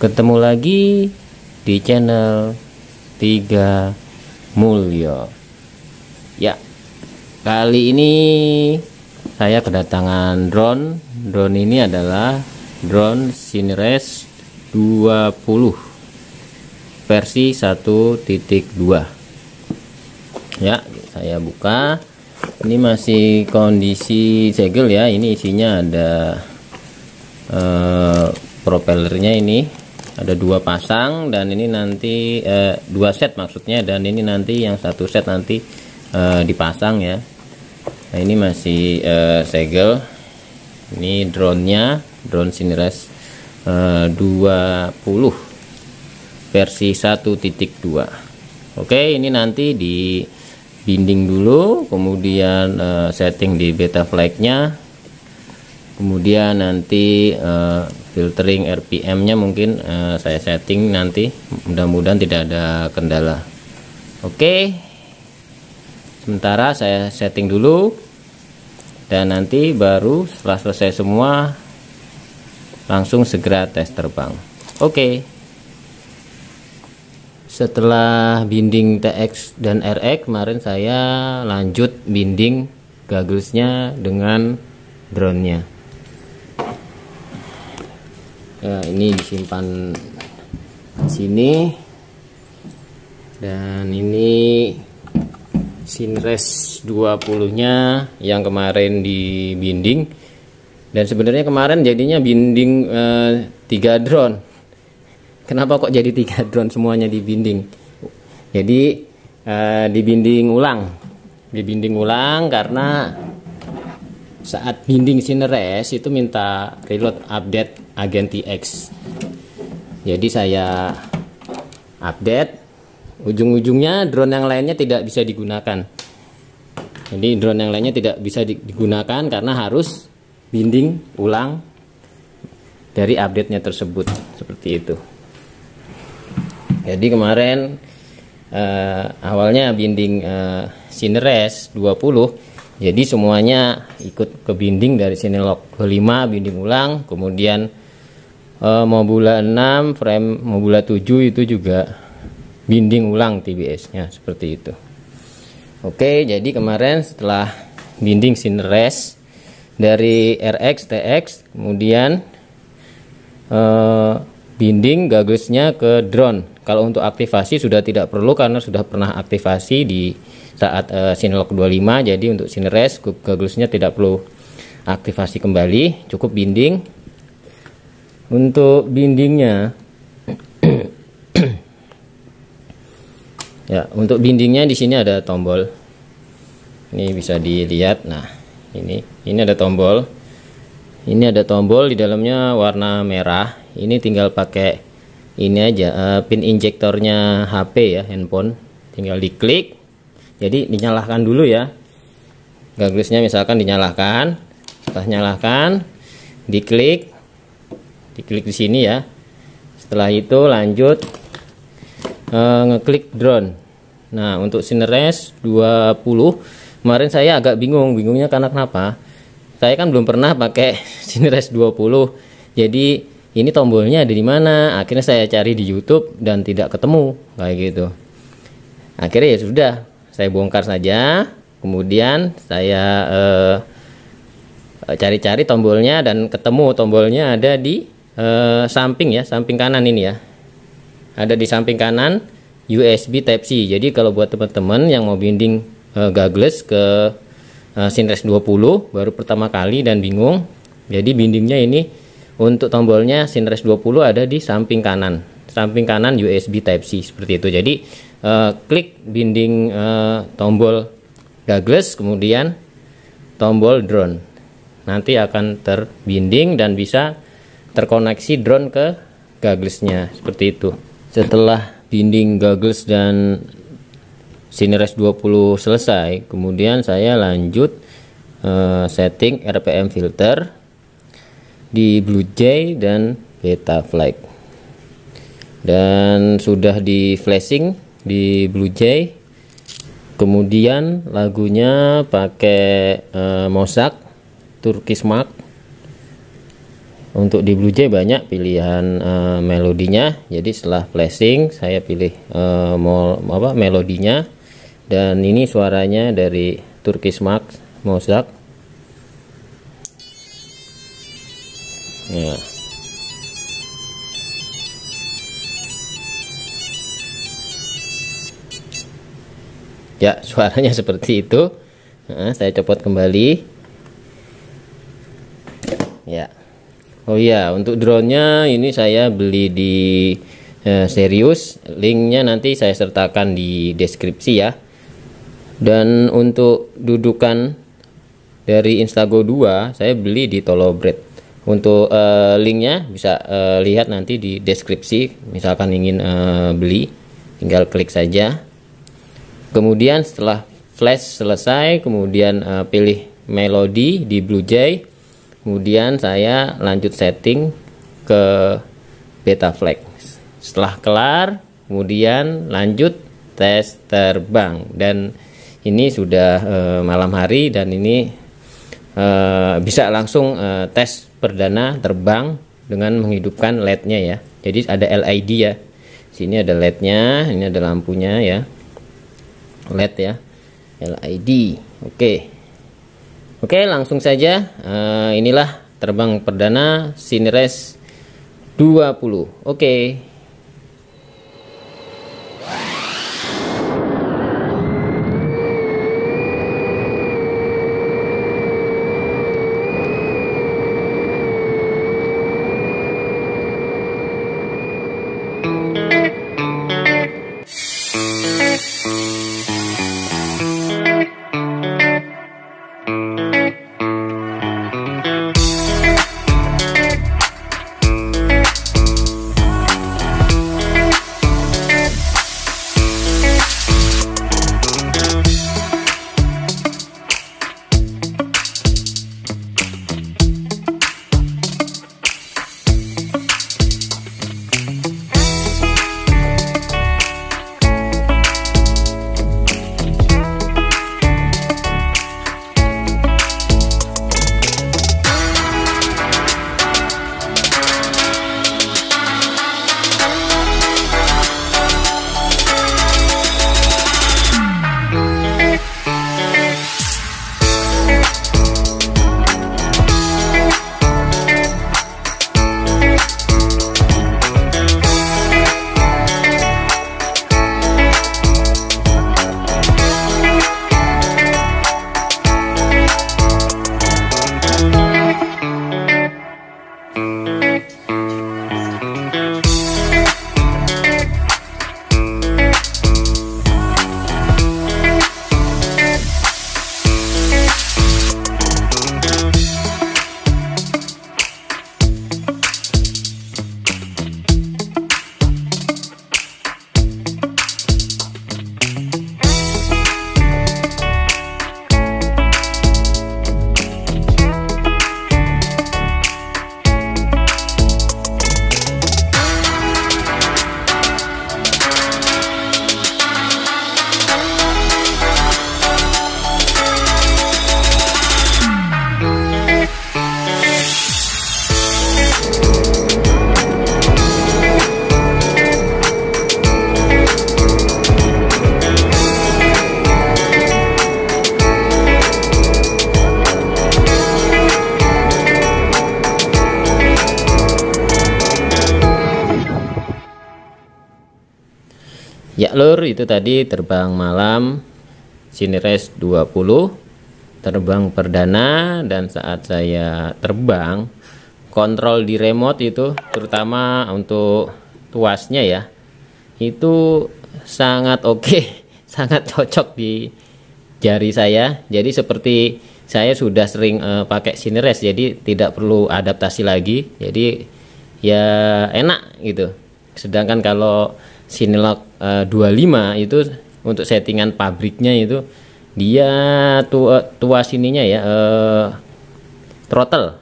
Ketemu lagi di channel 3 Mulyo. Ya, kali ini saya kedatangan drone. Drone ini adalah drone Cinres 20 versi 1.2. Ya, saya buka. Ini masih kondisi segel ya. Ini isinya ada propellernya, ini ada 2 pasang, dan ini nanti 2 set maksudnya, dan ini nanti yang 1 set nanti dipasang ya. Nah, ini masih segel. Ini drone-nya, drone Cinres 20 versi 1.2. Oke, ini nanti di binding dulu, kemudian setting di beta flag-nya, kemudian nanti filtering RPM-nya mungkin saya setting nanti, mudah-mudahan tidak ada kendala. Oke, sementara saya setting dulu, dan nanti baru setelah selesai semua langsung segera tes terbang. Oke. Setelah binding TX dan RX, kemarin saya lanjut binding gagglesnya dengan drone-nya. Ya, ini disimpan di sini, dan ini Cinres 20-nya yang kemarin dibinding. Dan sebenarnya kemarin jadinya binding 3 drone. Kenapa kok jadi 3 drone semuanya dibinding? Jadi dibinding ulang karena saat binding Cinres itu minta reload update Agent TX. Jadi saya update, ujung-ujungnya drone yang lainnya tidak bisa digunakan. Jadi drone yang lainnya tidak bisa digunakan karena harus binding ulang dari update-nya tersebut, seperti itu. Jadi kemarin awalnya binding Cinres 20, jadi semuanya ikut ke binding dari Cinelok 25 binding ulang, kemudian Mobula 6 frame Mobula 7 itu juga binding ulang TBS-nya, seperti itu. Oke, jadi kemarin setelah binding Cinres dari RX TX, kemudian binding gagglesnya ke drone. Kalau untuk aktivasi sudah tidak perlu karena sudah pernah aktivasi di saat Cinelok 25. Jadi untuk Cinres gagglesnya tidak perlu aktivasi kembali, cukup binding. Untuk bindingnya ya, untuk bindingnya di sini ada tombol. Ini bisa dilihat. Nah, ini ada tombol. Ini ada tombol di dalamnya warna merah. Ini tinggal pakai ini aja, pin injektornya HP ya, handphone, tinggal diklik. Jadi dinyalakan dulu ya, gagglesnya misalkan dinyalakan. Setelah nyalakan, diklik di sini ya. Setelah itu lanjut ngeklik drone. Nah, untuk Cinres 20 kemarin saya agak bingungnya karena kenapa? Saya kan belum pernah pakai Cinres 20. Jadi ini tombolnya ada di mana? Akhirnya saya cari di YouTube dan tidak ketemu kayak gitu. Akhirnya ya sudah, saya bongkar saja. Kemudian saya cari-cari tombolnya dan ketemu tombolnya ada di samping ya, samping kanan ini ya. Ada di samping kanan USB Type-C. Jadi kalau buat teman-teman yang mau binding gaggless ke Cinres 20 baru pertama kali dan bingung, jadi bindingnya ini untuk tombolnya Cinres 20 ada di samping kanan USB Type-C, seperti itu. Jadi klik binding tombol gaggless, kemudian tombol drone, nanti akan terbinding dan bisa terkoneksi drone ke gagglesnya, seperti itu. Setelah binding gaggles dan Cinres 20 selesai, kemudian saya lanjut setting RPM filter di Blue Jay dan Beta Flag, dan sudah di flashing di Blue Jay. Kemudian lagunya pakai Mosaic Turkish Mark Untuk di Blue Jay banyak pilihan melodinya, jadi setelah flashing saya pilih melodinya, dan ini suaranya dari Turkish Mosaic. Ya. Ya, suaranya seperti itu. Nah, saya copot kembali. Ya. Oh iya, untuk drone-nya ini saya beli di Serius. Linknya nanti saya sertakan di deskripsi ya. Dan untuk dudukan dari Instago 2 saya beli di Tolobred. Untuk linknya bisa lihat nanti di deskripsi. Misalkan ingin beli, tinggal klik saja. Kemudian setelah flash selesai, kemudian pilih melodi di Blue Jay. Kemudian saya lanjut setting ke Betaflight. Setelah kelar, kemudian lanjut tes terbang. Dan ini sudah malam hari, dan ini bisa langsung tes perdana terbang dengan menghidupkan LED-nya ya. Jadi ada LED ya. Sini ada LED-nya, ini ada lampunya ya. LED ya. LED. Oke, langsung saja. Inilah terbang perdana Cineres 20. Oke. Ya lur, itu tadi terbang malam Cineres 20 terbang perdana. Dan saat saya terbang, kontrol di remote itu terutama untuk tuasnya ya, itu sangat oke, sangat cocok di jari saya. Jadi seperti saya sudah sering pakai Cineres, jadi tidak perlu adaptasi lagi, jadi ya enak gitu. Sedangkan kalau Cinelog 25 itu untuk settingan pabriknya itu dia tuas ininya ya, throttle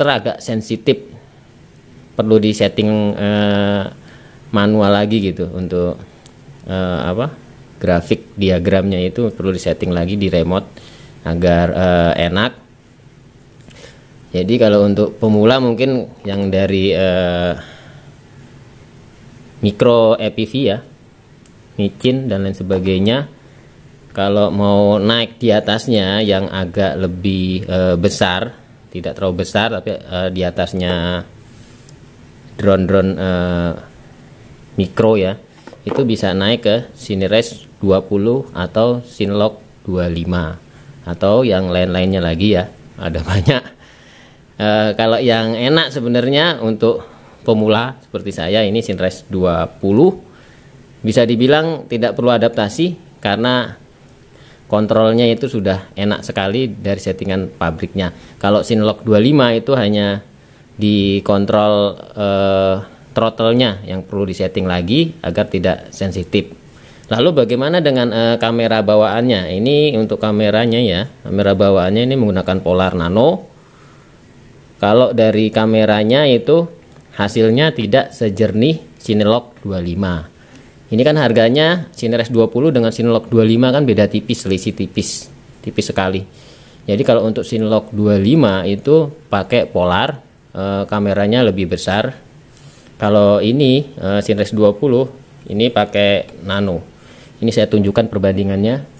agak sensitif, perlu di setting manual lagi gitu. Untuk grafik diagramnya itu perlu disetting lagi di remote agar enak. Jadi kalau untuk pemula mungkin yang dari micro EPV ya, micin dan lain sebagainya. Kalau mau naik di atasnya yang agak lebih besar, tidak terlalu besar tapi di atasnya drone-drone mikro ya, itu bisa naik ke Cinires 20 atau Cinelok 25 atau yang lain-lainnya lagi ya, ada banyak. Kalau yang enak sebenarnya untuk pemula seperti saya ini Cinires 20 bisa dibilang tidak perlu adaptasi karena kontrolnya itu sudah enak sekali dari settingan pabriknya. Kalau Cinelok 25 itu hanya dikontrol throttle-nya yang perlu disetting lagi agar tidak sensitif. Lalu bagaimana dengan kamera bawaannya? Ini untuk kameranya ya. Kamera bawaannya ini menggunakan Polar Nano. Kalau dari kameranya itu hasilnya tidak sejernih Cinelok 25. Ini kan harganya Cinires 20 dengan Cinelok 25 kan beda tipis, selisih tipis sekali. Jadi kalau untuk Cinelok 25 itu pakai Polar, kameranya lebih besar. Kalau ini Cinires 20 ini pakai Nano. Ini saya tunjukkan perbandingannya.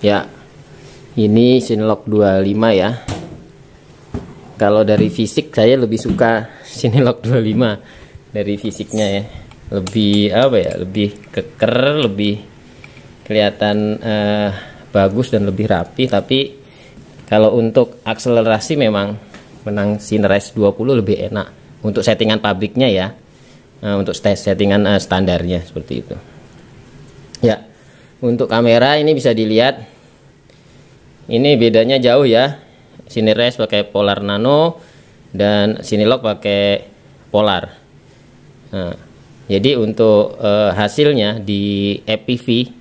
Ya. Ini Cinelok 25 ya. Kalau dari fisik saya lebih suka Cinelok 25 dari fisiknya ya. Lebih apa ya? Lebih keker, lebih kelihatan bagus dan lebih rapi. Tapi kalau untuk akselerasi memang menang Cinires 20 lebih enak untuk settingan pabriknya ya. Untuk settingan standarnya seperti itu. Ya. Untuk kamera ini bisa dilihat. Ini bedanya jauh ya. Cinires pakai Polar Nano dan Cinelok pakai Polar. Nah, jadi untuk hasilnya di EPV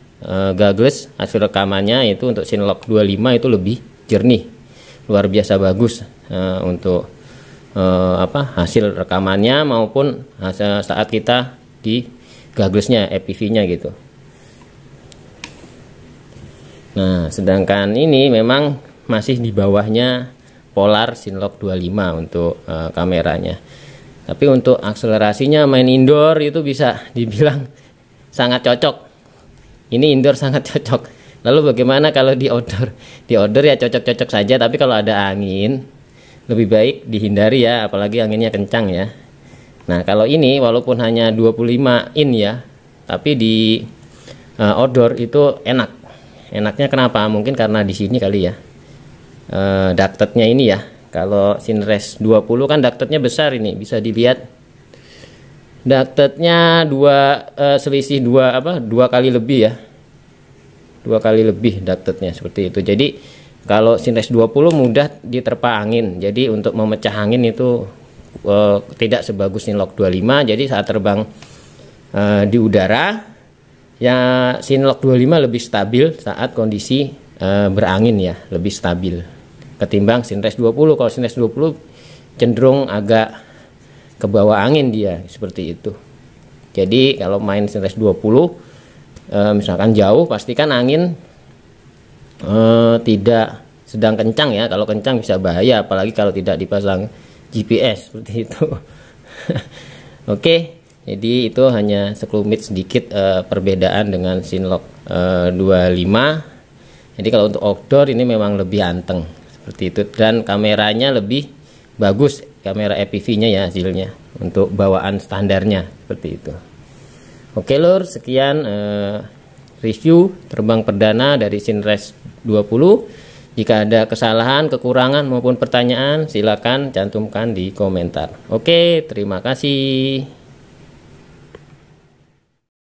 goggles hasil rekamannya itu untuk Cinelok 25 itu lebih jernih, luar biasa bagus untuk hasil rekamannya maupun saat kita di gogglesnya EPV-nya gitu. Nah, sedangkan ini memang masih di bawahnya Polar Cinelok 25 untuk kameranya. Tapi untuk akselerasinya main indoor itu bisa dibilang sangat cocok. Ini indoor sangat cocok. Lalu bagaimana kalau di outdoor? Di outdoor ya cocok-cocok saja, tapi kalau ada angin lebih baik dihindari ya, apalagi anginnya kencang ya. Nah, kalau ini walaupun hanya 25 in ya, tapi di outdoor itu enak. Enaknya kenapa? Mungkin karena di sini kali ya. Ductednya ini ya. Kalau Cinires 20 kan ductednya besar ini, bisa dilihat. Ductednya selisih dua kali lebih ya. 2 kali lebih ductednya seperti itu. Jadi kalau Cinires 20 mudah diterpa angin. Jadi untuk memecah angin itu tidak sebagus Cinelok 25. Jadi saat terbang di udara ya Cinelok 25 lebih stabil saat kondisi berangin ya, lebih stabil ketimbang Cinires 20. Kalau Cinires 20 cenderung agak ke bawah angin dia seperti itu. Jadi kalau main Cinires 20 misalkan jauh pastikan angin tidak sedang kencang ya. Kalau kencang bisa bahaya apalagi kalau tidak dipasang GPS seperti itu. Oke. Jadi itu hanya sekelumit sedikit perbedaan dengan Cinelok 25. Jadi kalau untuk outdoor ini memang lebih anteng seperti itu, dan kameranya lebih bagus, kamera EPV-nya ya hasilnya untuk bawaan standarnya seperti itu. Oke lur, sekian review terbang perdana dari Cinires 20. Jika ada kesalahan, kekurangan maupun pertanyaan silakan cantumkan di komentar. Oke, terima kasih.